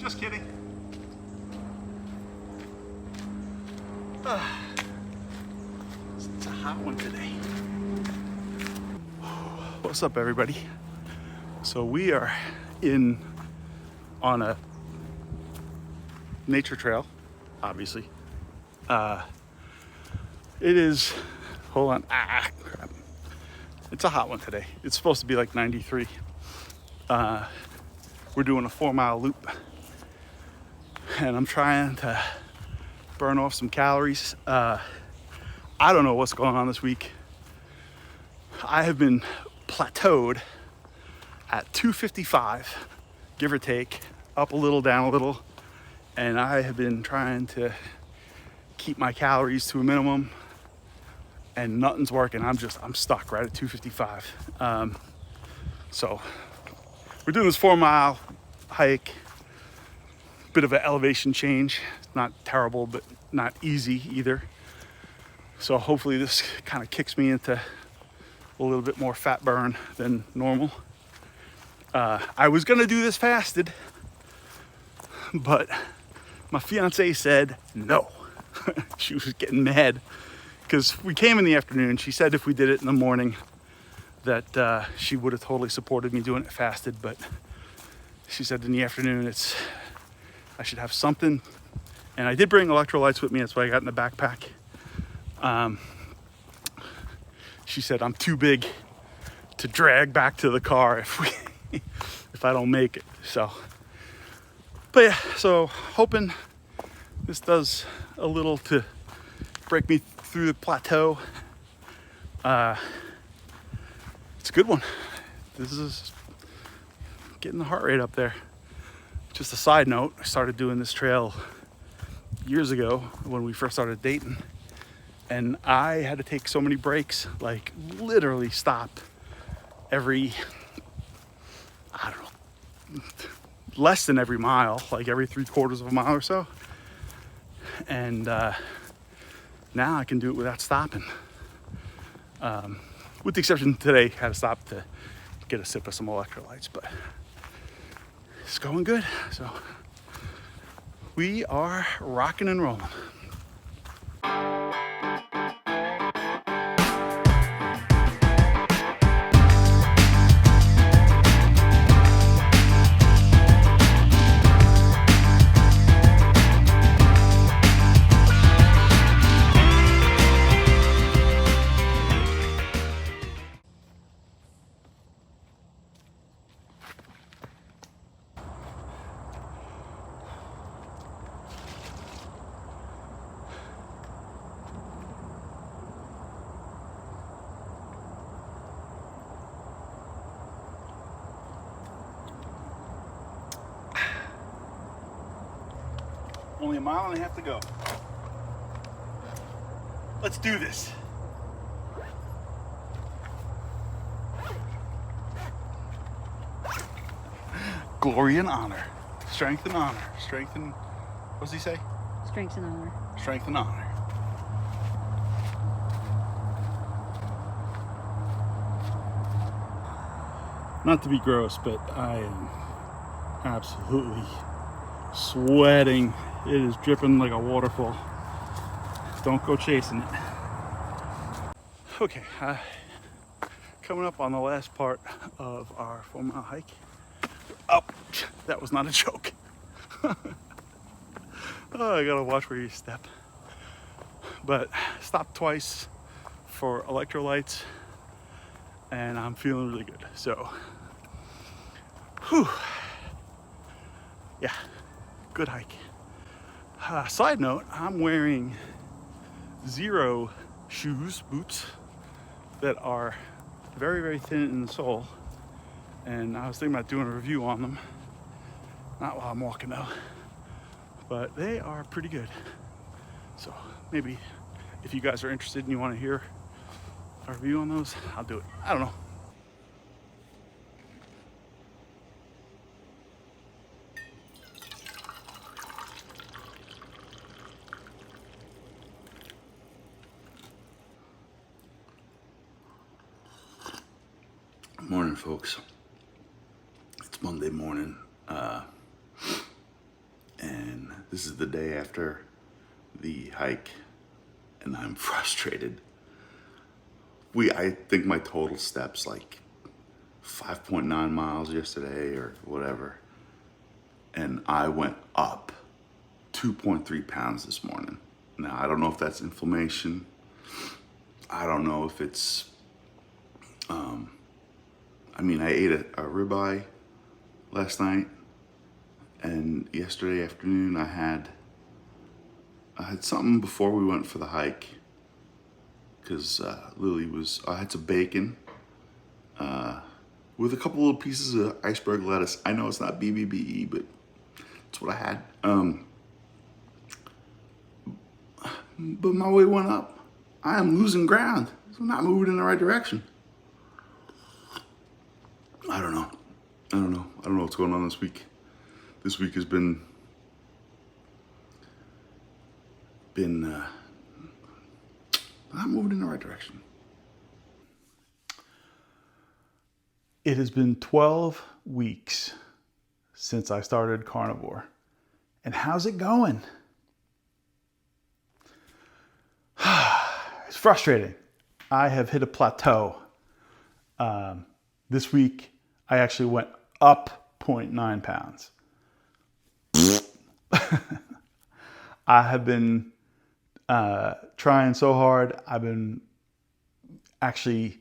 Just kidding. It's a hot one today. What's up, everybody? So we are on a nature trail, obviously. It is, hold on, crap. It's a hot one today. It's supposed to be like 93. We're doing a 4-mile loop, and I'm trying to burn off some calories. I don't know what's going on this week. I have been plateaued at 255, give or take, up a little, down a little, and I have been trying to keep my calories to a minimum, and nothing's working. I'm stuck right at 255. So we're doing this 4-mile hike, bit of an elevation change. Not terrible, but not easy either. So hopefully this kind of kicks me into a little bit more fat burn than normal. I was gonna do this fasted, but my fiance said no. She was getting mad because we came in the afternoon. She said if we did it in the morning that she would have totally supported me doing it fasted, but she said in the afternoon I should have something. And I did bring electrolytes with me. That's what I got in the backpack. She said I'm too big to drag back to the car if I don't make it. So, but yeah, so hoping this does a little to break me through the plateau. It's a good one. This is getting the heart rate up there. Just a side note, I started doing this trail years ago when we first started dating, and I had to take so many breaks, like literally stop every, I don't know, less than every mile, like every 3/4 of a mile or so. And now I can do it without stopping. With the exception today, I had to stop to get a sip of some electrolytes, but it's going good. So we are rocking and rolling. Only 1.5 miles to go. Let's do this. Glory and honor. Strength and honor. Strength and, what does he say? Strength and honor. Strength and honor. Not to be gross, but I am absolutely sweating. It is dripping like a waterfall. Don't go chasing it. Okay, coming up on the last part of our 4-mile hike. Oh, that was not a joke. Oh, I gotta watch where you step. But stopped twice for electrolytes, and I'm feeling really good. So, whew. Yeah, good hike. Side note, I'm wearing zero boots that are very, very thin in the sole. And I was thinking about doing a review on them. Not while I'm walking though, but they are pretty good. So maybe if you guys are interested and you want to hear a review on those, I'll do it. I don't know. Morning, folks. It's Monday morning. And this is the day after the hike, and I'm frustrated. I think my total steps like 5.9 miles yesterday or whatever, and I went up 2.3 pounds this morning. Now, I don't know if that's inflammation. I don't know if it's, I ate a ribeye last night, and yesterday afternoon I had something before we went for the hike, because I had some bacon with a couple little pieces of iceberg lettuce. I know it's not BBBE, but it's what I had. But my weight went up. I am losing ground. I'm not moving in the right direction. I don't know. I don't know what's going on this week. This week has been not moving in the right direction. It has been 12 weeks since I started Carnivore. And how's it going? It's frustrating. I have hit a plateau. This week, I actually went up 0.9 pounds. I have been trying so hard. I've been actually,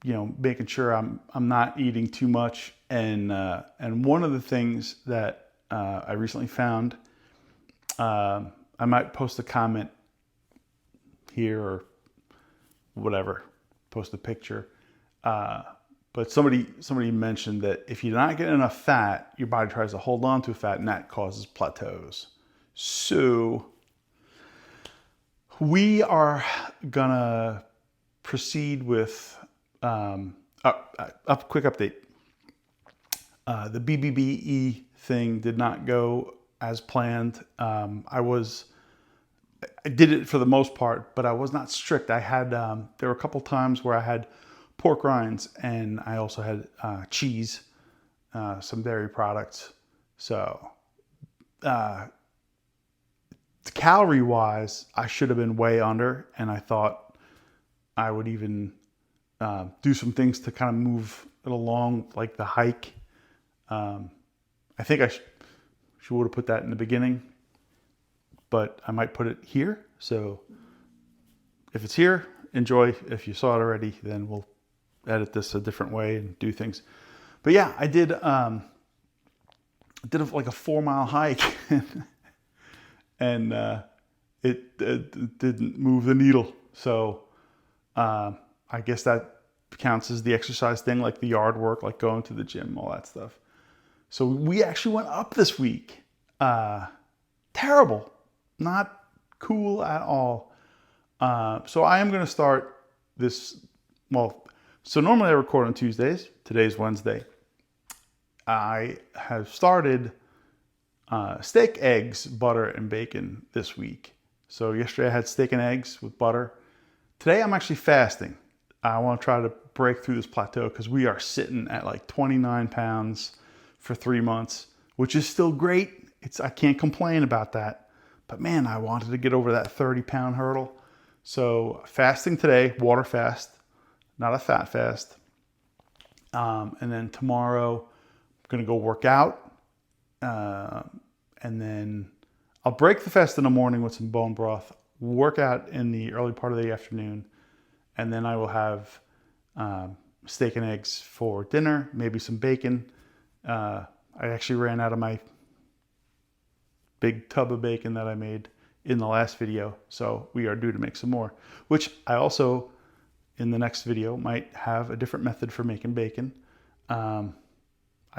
making sure I'm not eating too much. And one of the things that I recently found, I might post a comment here or whatever, post a picture. But somebody mentioned that if you're not getting enough fat, your body tries to hold on to fat, and that causes plateaus. So we are gonna proceed with a quick update. The BBBE thing did not go as planned. I did it for the most part, but I was not strict. I had there were a couple times where I had pork rinds, and I also had cheese, some dairy products. So calorie wise, I should have been way under, and I thought I would even do some things to kind of move it along, like the hike. I think I should would have put that in the beginning, but I might put it here. So if it's here, enjoy. If you saw it already, then we'll edit this a different way and do things. But yeah, I did like a 4-mile hike and it didn't move the needle. So I guess that counts as the exercise thing, like the yard work, like going to the gym, all that stuff. So we actually went up this week. Terrible. Not cool at all. So I am going to start this, so normally I record on Tuesdays. Today's Wednesday. I have started steak, eggs, butter, and bacon this week. So yesterday I had steak and eggs with butter. Today I'm actually fasting. I want to try to break through this plateau because we are sitting at like 29 pounds for 3 months, which is still great. I can't complain about that. But man, I wanted to get over that 30-pound hurdle. So fasting today, water fast, not a fat fast. And then tomorrow, I'm going to go work out. And then I'll break the fast in the morning with some bone broth, work out in the early part of the afternoon. And then I will have steak and eggs for dinner, maybe some bacon. I actually ran out of my big tub of bacon that I made in the last video. So we are due to make some more, which I also, in the next video, might have a different method for making bacon. I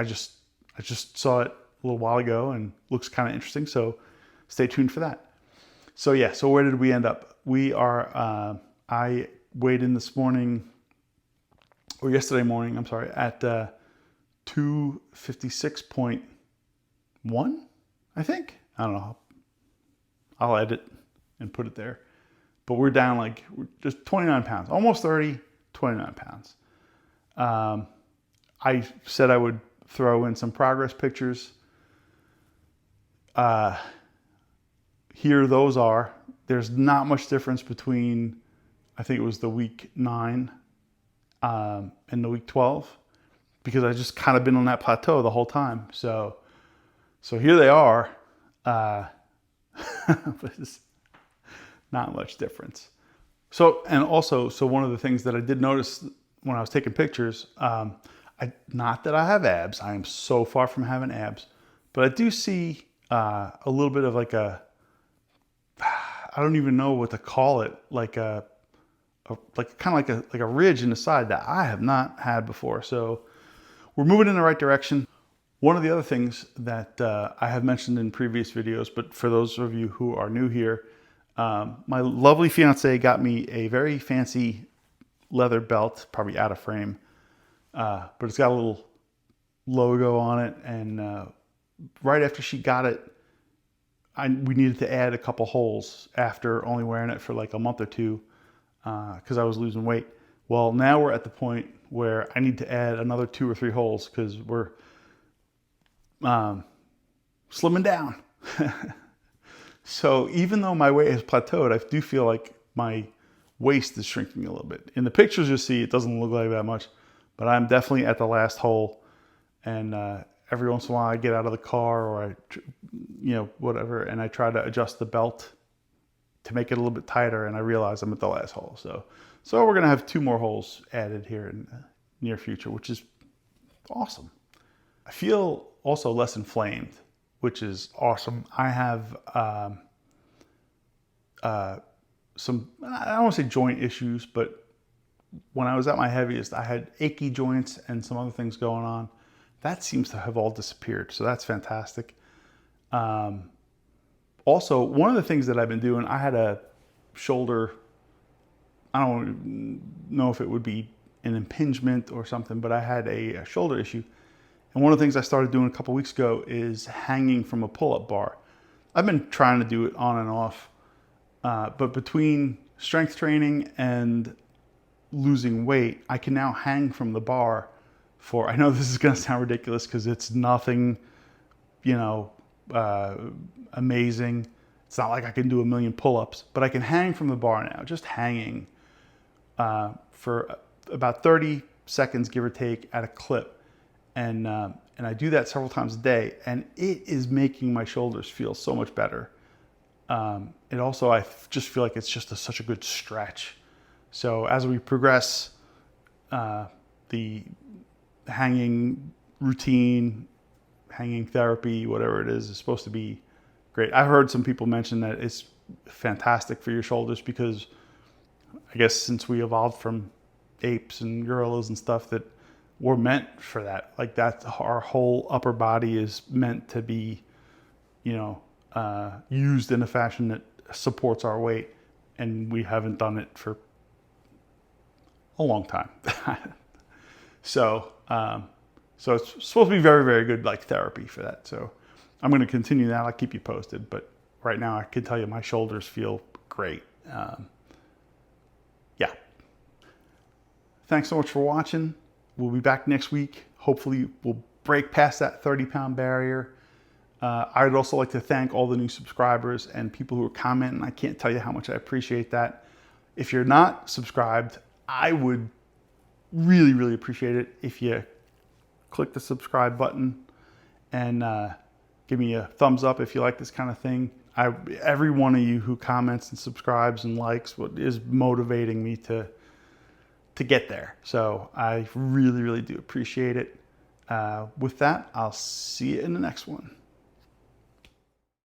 just saw it a little while ago and looks kind of interesting. So stay tuned for that. So yeah, so where did we end up? We are, I weighed in this morning, or yesterday morning, I'm sorry, at 256.1, I think. I don't know. I'll edit and put it there. But we're down like just 29 pounds, almost 30, 29 pounds. I said I would throw in some progress pictures. here those are. There's not much difference between, I think it was the week 9 and the week 12, because I just kind of been on that plateau the whole time. So here they are, but it's not much difference. So one of the things that I did notice when I was taking pictures, not that I have abs, I am so far from having abs, but I do see a little bit of like I don't even know what to call it, like kind of like a ridge in the side that I have not had before. So we're moving in the right direction. One of the other things that I have mentioned in previous videos, but for those of you who are new here, my lovely fiance got me a very fancy leather belt, probably out of frame, but it's got a little logo on it. And right after she got it, we needed to add a couple holes after only wearing it for like a month or two, because I was losing weight. Well, now we're at the point where I need to add another 2 or 3 holes because we're slimming down. So even though my weight has plateaued, I do feel like my waist is shrinking a little bit. In the pictures you'll see it doesn't look like that much, but I'm definitely at the last hole. And every once in a while I get out of the car or whatever, and I try to adjust the belt to make it a little bit tighter, and I realize I'm at the last hole. So we're gonna have 2 more holes added here in the near future, which is awesome. I feel also less inflamed, which is awesome. I have some, I don't want to say joint issues, but when I was at my heaviest, I had achy joints and some other things going on. That seems to have all disappeared, so that's fantastic. Also, one of the things that I've been doing, I had a shoulder, I don't know if it would be an impingement or something, but I had a shoulder issue. And one of the things I started doing a couple weeks ago is hanging from a pull-up bar. I've been trying to do it on and off, but between strength training and losing weight, I can now hang from the bar for, I know this is going to sound ridiculous because it's nothing, amazing. It's not like I can do a million pull-ups, but I can hang from the bar now, just hanging for about 30 seconds, give or take, at a clip. And I do that several times a day, and it is making my shoulders feel so much better. And also, I just feel like it's just such a good stretch. So as we progress, the hanging routine, hanging therapy, whatever it is supposed to be great. I've heard some people mention that it's fantastic for your shoulders because I guess since we evolved from apes and gorillas and stuff, that we're meant for that. Like that, our whole upper body is meant to be, used in a fashion that supports our weight, and we haven't done it for a long time. So it's supposed to be very, very good, like therapy for that. So I'm going to continue that. I'll keep you posted. But right now, I can tell you my shoulders feel great. Yeah. Thanks so much for watching. We'll be back next week. Hopefully, we'll break past that 30-pound barrier. I would also like to thank all the new subscribers and people who are commenting. I can't tell you how much I appreciate that. If you're not subscribed, I would really, really appreciate it if you click the subscribe button and give me a thumbs up if you like this kind of thing. Every one of you who comments and subscribes and likes is motivating me to get there. So I really, really do appreciate it. With that, I'll see you in the next one.